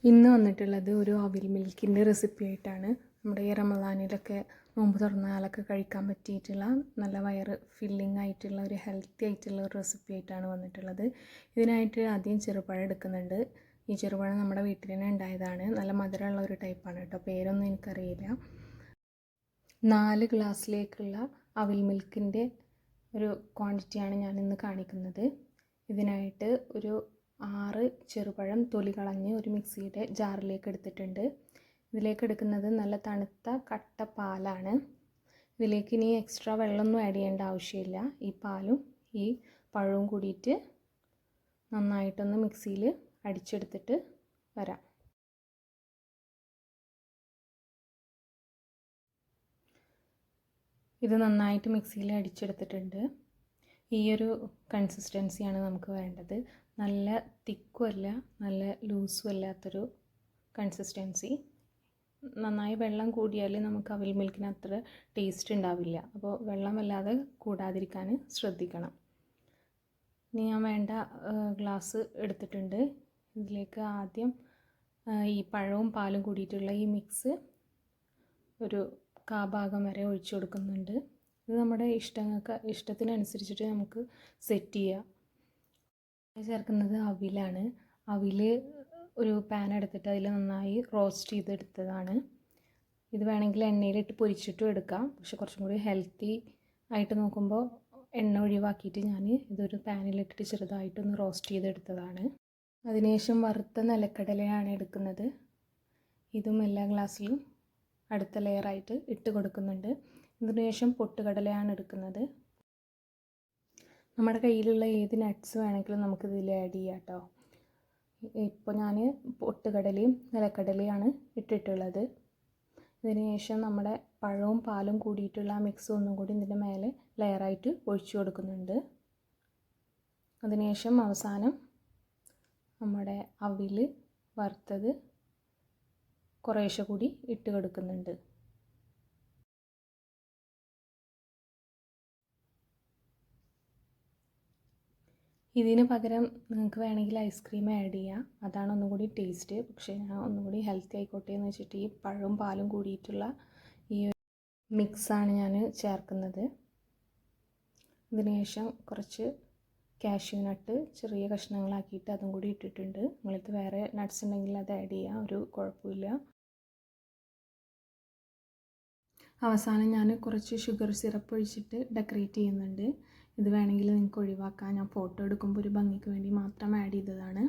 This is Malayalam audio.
ഇന്ന് വന്നിട്ടുള്ളത് ഒരു അവിൽ മിൽക്കിൻ്റെ റെസിപ്പി ആയിട്ടാണ്. നമ്മുടെ ഈ റമദാനിലൊക്കെ നോമ്പ് തുറന്നാലൊക്കെ കഴിക്കാൻ പറ്റിയിട്ടുള്ള നല്ല വയറ് ഫില്ലിംഗ് ആയിട്ടുള്ള ഒരു ഹെൽത്തി ആയിട്ടുള്ള ഒരു റെസിപ്പി ആയിട്ടാണ് വന്നിട്ടുള്ളത്. ഇതിനായിട്ട് ആദ്യം ചെറുപഴം എടുക്കുന്നുണ്ട്. ഈ ചെറുപഴം നമ്മുടെ വീട്ടിൽ തന്നെ ഉണ്ടായതാണ്. നല്ല മധുരമുള്ള ഒരു ടൈപ്പാണ് കേട്ടോ. പേരൊന്നും എനിക്കറിയില്ല. 4 ഗ്ലാസ്സിലേക്കുള്ള അവിൽ മിൽക്കിൻ്റെ ഒരു ക്വാണ്ടിറ്റിയാണ് ഞാനിന്ന് കാണിക്കുന്നത്. ഇതിനായിട്ട് ഒരു 6 ചെറുപഴം തൊലി കളഞ്ഞ് ഒരു മിക്സിയുടെ ജാറിലേക്ക് എടുത്തിട്ടുണ്ട്. ഇതിലേക്ക് എടുക്കുന്നത് നല്ല തണുത്ത കട്ട പാലാണ്. ഇതിലേക്ക് ഇനി എക്സ്ട്രാ വെള്ളമൊന്നും ആഡ് ചെയ്യേണ്ട ആവശ്യമില്ല. ഈ പാലും ഈ പഴവും കൂടിയിട്ട് നന്നായിട്ടൊന്ന് മിക്സിയിൽ അടിച്ചെടുത്തിട്ട് വരാം. ഇത് നന്നായിട്ട് മിക്സിയിൽ അടിച്ചെടുത്തിട്ടുണ്ട്. ഈ ഒരു കൺസിസ്റ്റൻസിയാണ് നമുക്ക് വേണ്ടത്. നല്ല തിക്കും അല്ല, നല്ല ലൂസും അല്ലാത്തൊരു കൺസിസ്റ്റൻസി. നന്നായി വെള്ളം കൂടിയാൽ നമുക്ക് അവിൽ മിൽക്കിന് അത്ര ടേസ്റ്റ് ഉണ്ടാവില്ല. അപ്പോൾ വെള്ളം വല്ലാതെ കൂടാതിരിക്കാൻ ശ്രദ്ധിക്കണം. ഇനി ഞാൻ വേണ്ട ഗ്ലാസ് എടുത്തിട്ടുണ്ട്. ഇതിലേക്ക് ആദ്യം ഈ പഴവും പാലും കൂടിയിട്ടുള്ള ഈ മിക്സ് ഒരു കാഭാഗം വരെ ഒഴിച്ചു കൊടുക്കുന്നുണ്ട്. ഇത് നമ്മുടെ ഇഷ്ടത്തിനനുസരിച്ചിട്ട് നമുക്ക് സെറ്റ് ചെയ്യാം. ചേർക്കുന്നത് അവിലാണ്. അവിൽ ഒരു പാൻ എടുത്തിട്ട് അതിൽ നന്നായി റോസ്റ്റ് ചെയ്തെടുത്തതാണ്. ഇത് വേണമെങ്കിൽ എണ്ണയിലിട്ട് പൊരിച്ചിട്ടും എടുക്കാം. പക്ഷെ കുറച്ചും കൂടി ഹെൽത്തി ആയിട്ട് നോക്കുമ്പോൾ എണ്ണ ഒഴിവാക്കിയിട്ട് ഞാൻ ഇതൊരു പാനിലിട്ടിട്ട് ചെറുതായിട്ടൊന്ന് റോസ്റ്റ് ചെയ്തെടുത്തതാണ്. അതിനുശേഷം വറുത്ത നിലക്കടലയാണ് എടുക്കുന്നത്. ഇതും എല്ലാ ഗ്ലാസ്സിലും അടുത്ത ലെയറായിട്ട് ഇട്ട് കൊടുക്കുന്നുണ്ട്. ഇതിനുശേഷം പൊട്ടുകടലയാണ് എടുക്കുന്നത്. നമ്മുടെ കയ്യിലുള്ള ഏത് നട്ട്സ് വേണമെങ്കിലും നമുക്കിതിൽ ആഡ് ചെയ്യാം കേട്ടോ. ഇപ്പോൾ ഞാൻ പൊട്ടുകടലയും നിലക്കടലയാണ് ഇട്ടിട്ടുള്ളത്. ഇതിനുശേഷം നമ്മുടെ പഴവും പാലും കൂടിയിട്ടുള്ള ആ മിക്സ് ഒന്നും കൂടി ഇതിൻ്റെ മേലെ ലെയറായിട്ട് ഒഴിച്ചു കൊടുക്കുന്നുണ്ട്. അതിനുശേഷം അവസാനം നമ്മുടെ അവിൽ വറുത്തത് കുറേശ്ശെ കൂടി ഇട്ട് കൊടുക്കുന്നുണ്ട്. ഇതിന് പകരം നിങ്ങൾക്ക് വേണമെങ്കിൽ ഐസ്ക്രീം ആഡ് ചെയ്യാം. അതാണ് ഒന്നും കൂടി ടേസ്റ്റ്. പക്ഷേ ഞാൻ ഒന്നും കൂടി ഹെൽത്തി ആയിക്കോട്ടെ എന്ന് വെച്ചിട്ട് ഈ പഴവും പാലും കൂടിയിട്ടുള്ള ഈ മിക്സാണ് ഞാൻ ചേർക്കുന്നത്. ഇതിനുശേഷം കുറച്ച് കാഷ്യൂ നട്ട് ചെറിയ കഷ്ണങ്ങളാക്കിയിട്ട് അതും കൂടി ഇട്ടിട്ടുണ്ട്. നിങ്ങളിത് വേറെ നട്ട്സ് ഉണ്ടെങ്കിൽ അത് ആഡ് ചെയ്യാം, ഒരു കുഴപ്പമില്ല. അവസാനം ഞാൻ കുറച്ച് ഷുഗർ സിറപ്പ് ഒഴിച്ചിട്ട് ഡെക്കറേറ്റ് ചെയ്യുന്നുണ്ട്. ഇത് വേണമെങ്കിൽ നിങ്ങൾക്ക് ഒഴിവാക്കാം. ഞാൻ ഫോട്ടോ എടുക്കുമ്പോൾ ഒരു ഭംഗിക്ക് വേണ്ടി മാത്രം ആഡ് ചെയ്തതാണ്.